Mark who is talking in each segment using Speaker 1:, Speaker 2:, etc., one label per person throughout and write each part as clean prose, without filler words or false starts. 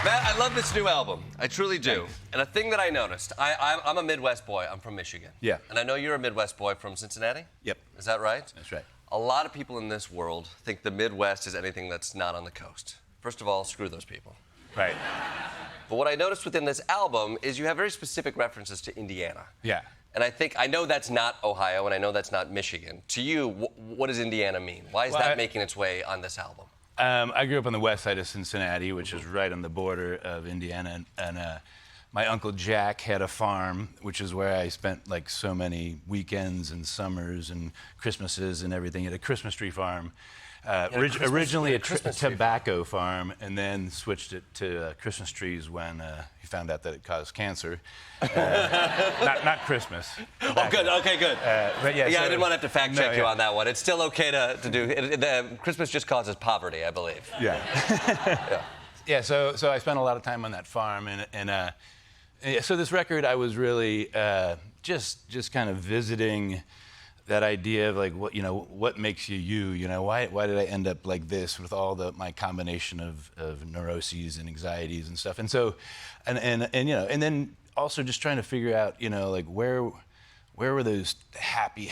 Speaker 1: Matt, I love this new album. I truly do. And a thing that I noticed, I'm a Midwest boy. I'm from Michigan.
Speaker 2: Yeah.
Speaker 1: And I know you're a Midwest boy from Cincinnati?
Speaker 2: Yep.
Speaker 1: Is that right?
Speaker 2: That's right.
Speaker 1: A lot of people in this world think the Midwest is anything that's not on the coast. First of all, screw those people.
Speaker 2: Right.
Speaker 1: But what I noticed within this album is you have very specific references to Indiana.
Speaker 2: Yeah.
Speaker 1: And I know that's not Ohio, and I know that's not Michigan. To you, what does Indiana mean? Why is that making its way on this album?
Speaker 2: I grew up on the west side of Cincinnati, which is right on the border of Indiana, and my Uncle Jack had a farm, which is where I spent like so many weekends and summers and Christmases and everything. He had a Christmas tree farm. Originally a tobacco farm, and then switched it to Christmas trees when he found out that it caused cancer. Not Christmas.
Speaker 1: Oh, good. Okay, good.
Speaker 2: But yeah, so,
Speaker 1: I didn't want to have to fact check you on that one. It's still okay to do. Christmas just causes poverty, I believe.
Speaker 2: Yeah. Yeah. So I spent a lot of time on that farm, and so this record, I was really just kind of visiting that idea of like what makes you why did I end up like this with all my combination of neuroses and anxieties and stuff, and so and then also just trying to figure out like where were those happy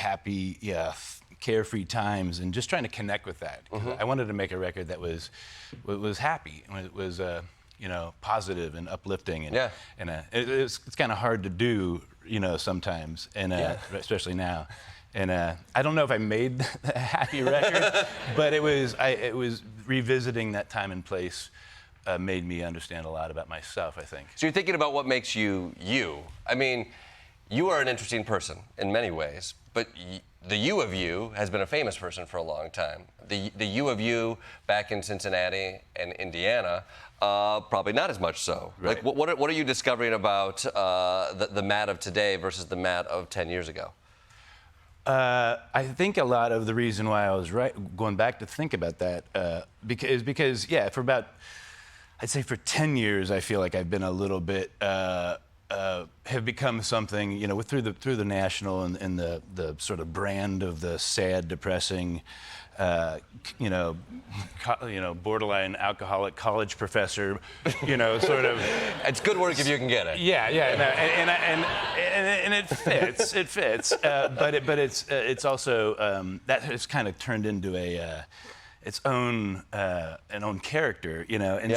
Speaker 2: carefree times, and just trying to connect with that. I wanted to make a record that was happy, and it was positive and uplifting, and it's kind of hard to do sometimes, and especially now. And I don't know if I made a happy record, but it was revisiting that time and place made me understand a lot about myself, I think.
Speaker 1: So you're thinking about what makes you you. I mean, you are an interesting person in many ways, but the you of you has been a famous person for a long time. The you of you back in Cincinnati and Indiana, probably not as much so.
Speaker 2: Right.
Speaker 1: Like, what are you discovering about the Matt of today versus the Matt of 10 years ago?
Speaker 2: I think a lot of the reason why I was going back to think about that because for about, I'd say for 10 years, I feel like I've been a little bit, have become something, through the national and the sort of brand of the sad, depressing, borderline alcoholic college professor, sort of.
Speaker 1: It's good work if you can get it.
Speaker 2: Yeah, and it fits. But it's also that has kind of turned into its own character,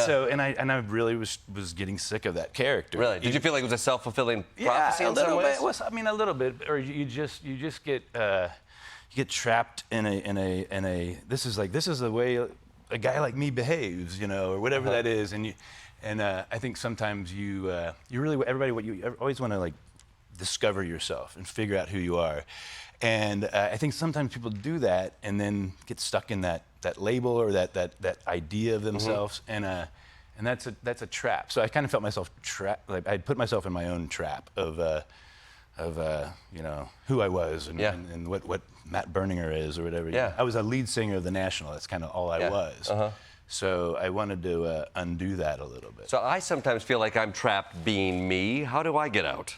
Speaker 2: So I really was getting sick of that character.
Speaker 1: Really? Did you feel like it was a self-fulfilling prophecy in some ways?
Speaker 2: A little bit, or you just get. You get trapped in a this is the way a guy like me behaves, or whatever that is, and I think sometimes you really you always want to like discover yourself and figure out who you are, and I think sometimes people do that and then get stuck in that label or that idea of themselves, and that's a trap. So I kind of felt myself trapped, like I'd put myself in my own trap of who I was and what Matt Berninger is or whatever.
Speaker 1: Yeah.
Speaker 2: I was a lead singer of the National. That's kind of all I was. So I wanted to undo that a little bit.
Speaker 1: So I sometimes feel like I'm trapped being me. How do I get out?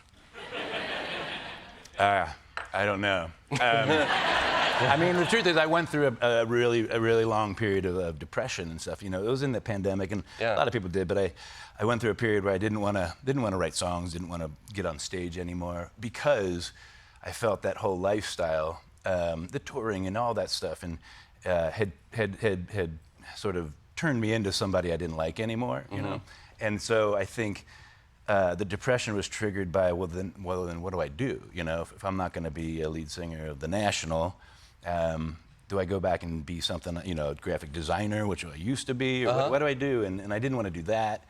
Speaker 2: I don't know. I mean, the truth is, I went through a really long period of depression and stuff. It was in the pandemic, and a lot of people did. But I went through a period where I didn't want to write songs, didn't want to get on stage anymore, because I felt that whole lifestyle, the touring and all that stuff, and had sort of turned me into somebody I didn't like anymore. And so I think. The depression was triggered by, well then what do I do? If I'm not going to be a lead singer of the National, do I go back and be something, a graphic designer, which I used to be, or what do I do? And I didn't want to do that.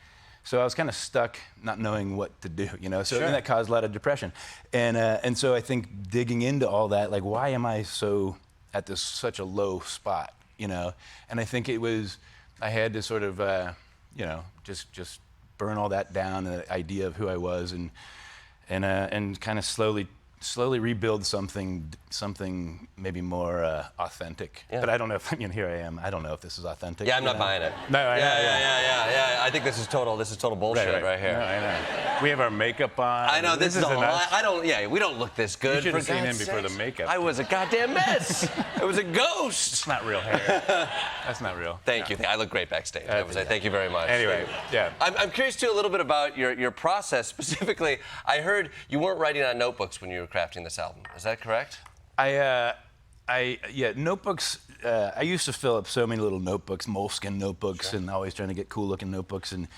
Speaker 2: So I was kind of stuck not knowing what to do, So and that caused a lot of depression. And so I think digging into all that, like, why am I so at such a low spot, And I think I had to sort of, just burn all that down, the idea of who I was, and kind of slowly slowly rebuild something maybe more authentic.
Speaker 1: Yeah.
Speaker 2: But I don't know if, here I am. I don't know if this is authentic.
Speaker 1: Yeah, I'm not buying it.
Speaker 2: No,
Speaker 1: Yeah. I think this is total bullshit right here.
Speaker 2: No, I know. We have our makeup on.
Speaker 1: I know this is a lot. We don't look this good.
Speaker 2: You should have
Speaker 1: for
Speaker 2: seen him
Speaker 1: God's
Speaker 2: before the
Speaker 1: sakes.
Speaker 2: makeup.
Speaker 1: I was a goddamn mess. I was a ghost.
Speaker 2: It's not real hair. That's not real.
Speaker 1: Thank you. I look great backstage. I would say thank you very much.
Speaker 2: Anyway, yeah.
Speaker 1: I'm curious too a little bit about your process specifically. I heard you weren't writing on notebooks when you were crafting this album. Is that correct?
Speaker 2: Notebooks. I used to fill up so many little notebooks, moleskin notebooks, and always trying to get cool-looking notebooks, and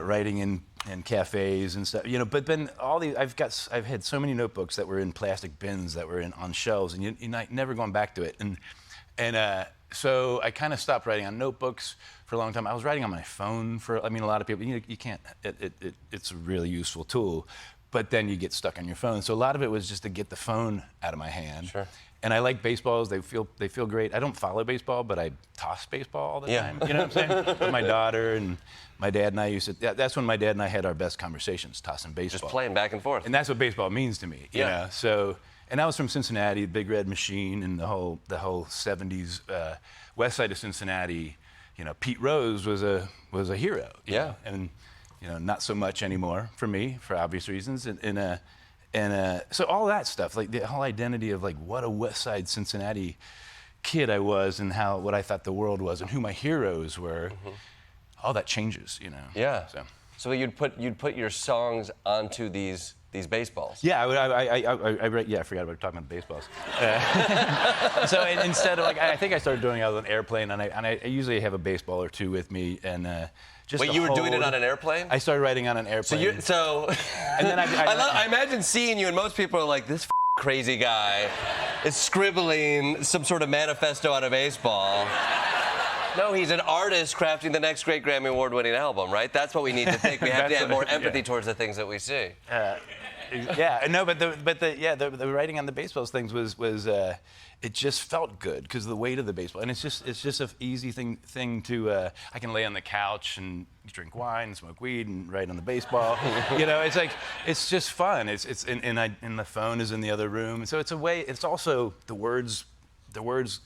Speaker 2: writing in cafes and stuff. But then I've had so many notebooks that were in plastic bins that were on shelves, and you're never going back to it. So I kind of stopped writing on notebooks for a long time. I was writing on my phone a lot of people. You can't. It's a really useful tool, but then you get stuck on your phone. So a lot of it was just to get the phone out of my hand.
Speaker 1: Sure.
Speaker 2: And I like baseballs. They feel great. I don't follow baseball, but I toss baseball all the time. You know what I'm saying? With my daughter and my dad and I used to. That's when my dad and I had our best conversations, tossing baseball.
Speaker 1: Just playing back and forth.
Speaker 2: And that's what baseball means to me. You know? So, and I was from Cincinnati, Big Red Machine, and the whole '70s west side of Cincinnati. Pete Rose was a hero. You know? And not so much anymore for me, for obvious reasons. So all that stuff, like the whole identity of like what a West Side Cincinnati kid I was, and what I thought the world was, and who my heroes were, all that changes,
Speaker 1: Yeah. So you'd put your songs onto these baseballs.
Speaker 2: Yeah, I read. Yeah, I forgot about talking about baseballs. So instead of I think I started doing it on an airplane, and I usually have a baseball or two with me, and just.
Speaker 1: Wait, you were doing it on an airplane?
Speaker 2: I started writing on an airplane.
Speaker 1: And then I imagine seeing you, and most people are like, this crazy guy is scribbling some sort of manifesto on a baseball. No, he's an artist crafting the next great Grammy Award-winning album, right? That's what we need to think. We have to have more empathy towards the things that we see.
Speaker 2: But the writing on the baseballs things was it just felt good because of the weight of the baseball, and it's just an easy thing to I can lay on the couch and drink wine and smoke weed and write on the baseball. It's just fun. And the phone is in the other room, so it's a way. It's also the words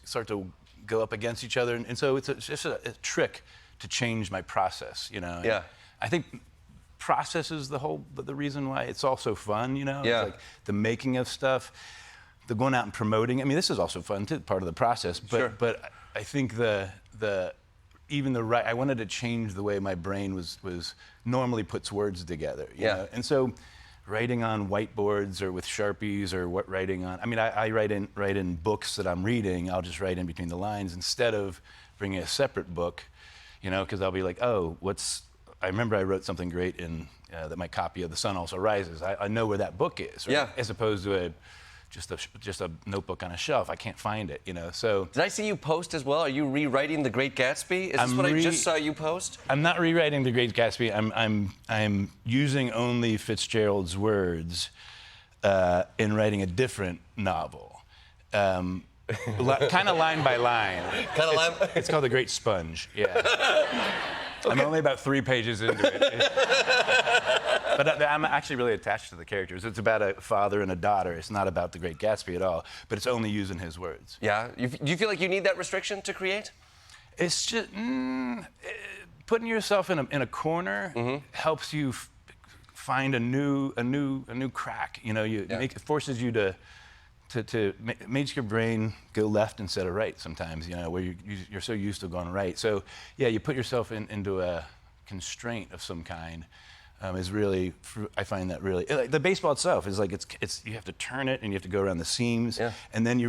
Speaker 2: start to go up against each other, and so it's just a trick to change my process.
Speaker 1: Yeah.
Speaker 2: I think process is the reason why it's also fun.
Speaker 1: Yeah.
Speaker 2: It's like the making of stuff, the going out and promoting. I mean, this is also fun too, part of the process. But I think I wanted to change the way my brain was normally puts words together. You know? And so writing on whiteboards or with Sharpies or writing on. I mean, I write in books that I'm reading. I'll just write in between the lines instead of bringing a separate book, because I'll be like, I remember I wrote something great in that my copy of The Sun Also Rises. I know where that book is, right?
Speaker 1: Yeah.
Speaker 2: As opposed to just a notebook on a shelf. I can't find it, So
Speaker 1: did I see you post as well? Are you rewriting The Great Gatsby? Is this what I just saw you post?
Speaker 2: I'm not rewriting The Great Gatsby. I'm using only Fitzgerald's words in writing a different novel, kind of line by line. It's called The Great Sponge. Yeah. Okay. I'm only about 3 pages into it. But I'm actually really attached to the characters. It's about a father and a daughter. It's not about The Great Gatsby at all, but it's only using his words.
Speaker 1: Yeah. Do you feel like you need that restriction to create?
Speaker 2: It's just putting yourself in a corner helps you find a new crack. It forces you to makes your brain go left instead of right sometimes, where you're so used to going right. So, you put yourself into a constraint of some kind. Is really, I find that really, the baseball itself is like, it's you have to turn it and you have to go around the seams, and then you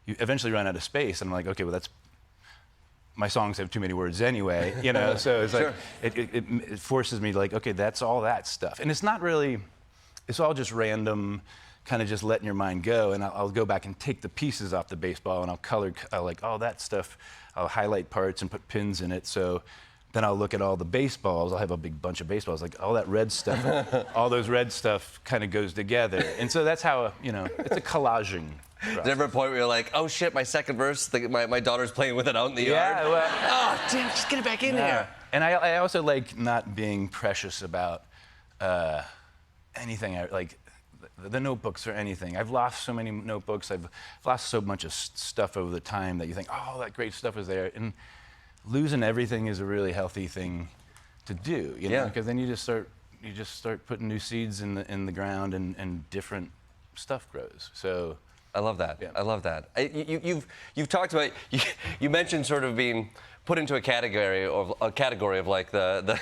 Speaker 2: eventually run out of space. And I'm like, okay, well my songs have too many words anyway, so it's like, it forces me like, okay, that's all that stuff. And it's not really, it's all just random, kind of just letting your mind go, and I'll go back and take the pieces off the baseball, and I'll color like all that stuff. I'll highlight parts and put pins in it. So then I'll look at all the baseballs. I'll have a big bunch of baseballs, like all that red stuff. All those red stuff kind of goes together, and so that's how it's a collaging process.
Speaker 1: Is there ever a point where you're like, oh shit, my second verse, my daughter's playing with it out in the yard?
Speaker 2: Yeah, well,
Speaker 1: oh damn, just get it back in there.
Speaker 2: And I also like not being precious about anything. the notebooks or anything. I've lost so many notebooks. I've lost so much of stuff over the time that you think, oh, that great stuff is there. And losing everything is a really healthy thing to do, you know, because then you just start putting new seeds in the ground, and different stuff grows. So
Speaker 1: I love that.
Speaker 2: Yeah.
Speaker 1: I love that. You've talked about, you mentioned sort of being put into a category of like the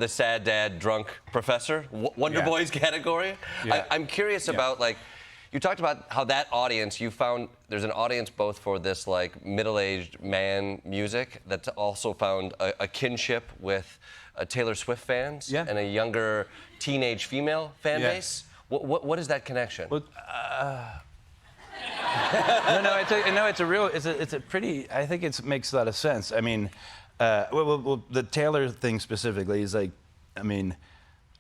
Speaker 1: sad dad drunk professor, Wonder Boys category.
Speaker 2: Yeah.
Speaker 1: I'm curious about, like, you talked about how that audience, you found there's an audience both for this like middle-aged man music that's also found a kinship with Taylor Swift fans and a younger teenage female fan base. What is that connection?
Speaker 2: Well, it's a pretty. I think it makes a lot of sense. I mean, well, the Taylor thing specifically is like, I mean,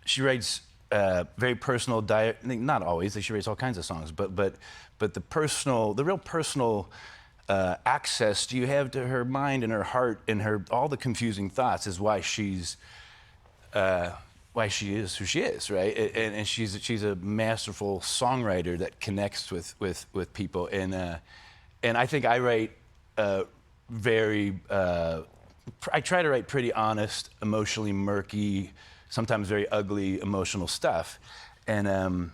Speaker 2: she writes very personal. Not always. She writes all kinds of songs, but the real personal access you have to her mind and her heart and all the confusing thoughts is why she's. Why she is who she is, right? And she's a masterful songwriter that connects with people. And I think I write very. I try to write pretty honest, emotionally murky, sometimes very ugly emotional stuff. And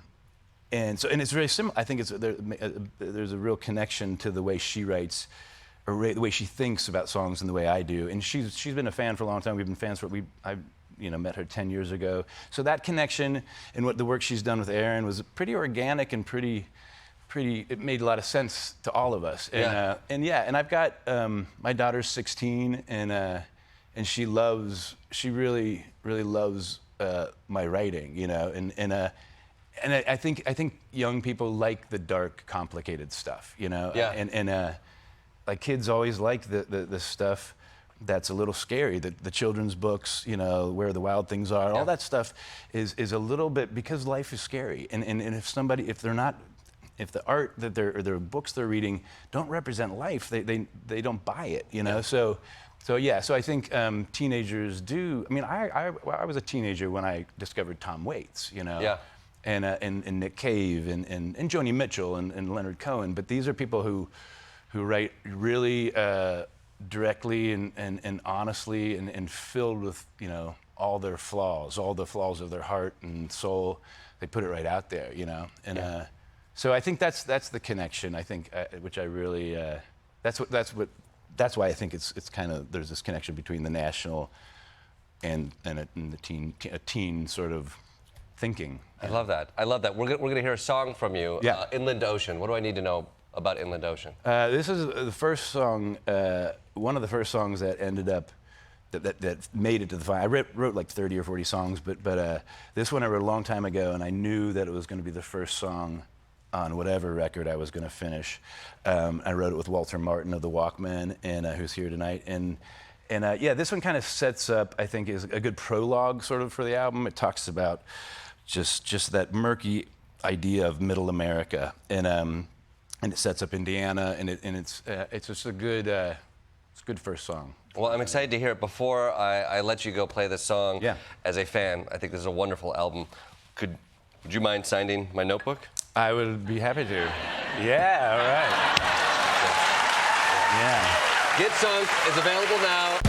Speaker 2: it's very similar. I think there's a real connection to the way she writes, or the way she thinks about songs, and the way I do. And she's been a fan for a long time. We've been fans for met her 10 years ago. So that connection and what the work she's done with Aaron was pretty organic and pretty. It made a lot of sense to all of us. And I've got my daughter's 16, and she really loves my writing, you know. And I think young people like the dark, complicated stuff, you know. And like kids always like the stuff that's a little scary, the children's books, you know, Where the Wild Things Are, all that stuff is a little bit, because life is scary. And if the art that their books they're reading don't represent life, they don't buy it, you know. So I think teenagers do. I mean, I was a teenager when I discovered Tom Waits, you know. And Nick Cave and Joni Mitchell and Leonard Cohen. But these are people who write really directly and honestly and filled with, you know, all the flaws of their heart and soul. They put it right out there, you know. And so I think that's the connection. I think which I really that's why I think it's kind of, there's this connection between the national and the teen sort of thinking.
Speaker 1: I love that. We're gonna hear a song from you. Inland Ocean. What do I need to know about Inland Ocean?
Speaker 2: This is the first song, one of the first songs that ended up, that made it to the final. I wrote like 30 or 40 songs, but this one I wrote a long time ago, and I knew that it was going to be the first song on whatever record I was going to finish. I wrote it with Walter Martin of the Walkmen, and who's here tonight. And this one kind of sets up, I think, is a good prologue sort of for the album. It talks about just that murky idea of Middle America, and it sets up Indiana, and it's just a good first song.
Speaker 1: Well, I'm excited to hear it. Before I let you go play this song, as a fan, I think this is a wonderful album. Would you mind signing my notebook?
Speaker 2: I would be happy to. Yeah, all right.
Speaker 1: Get Sunk is available now.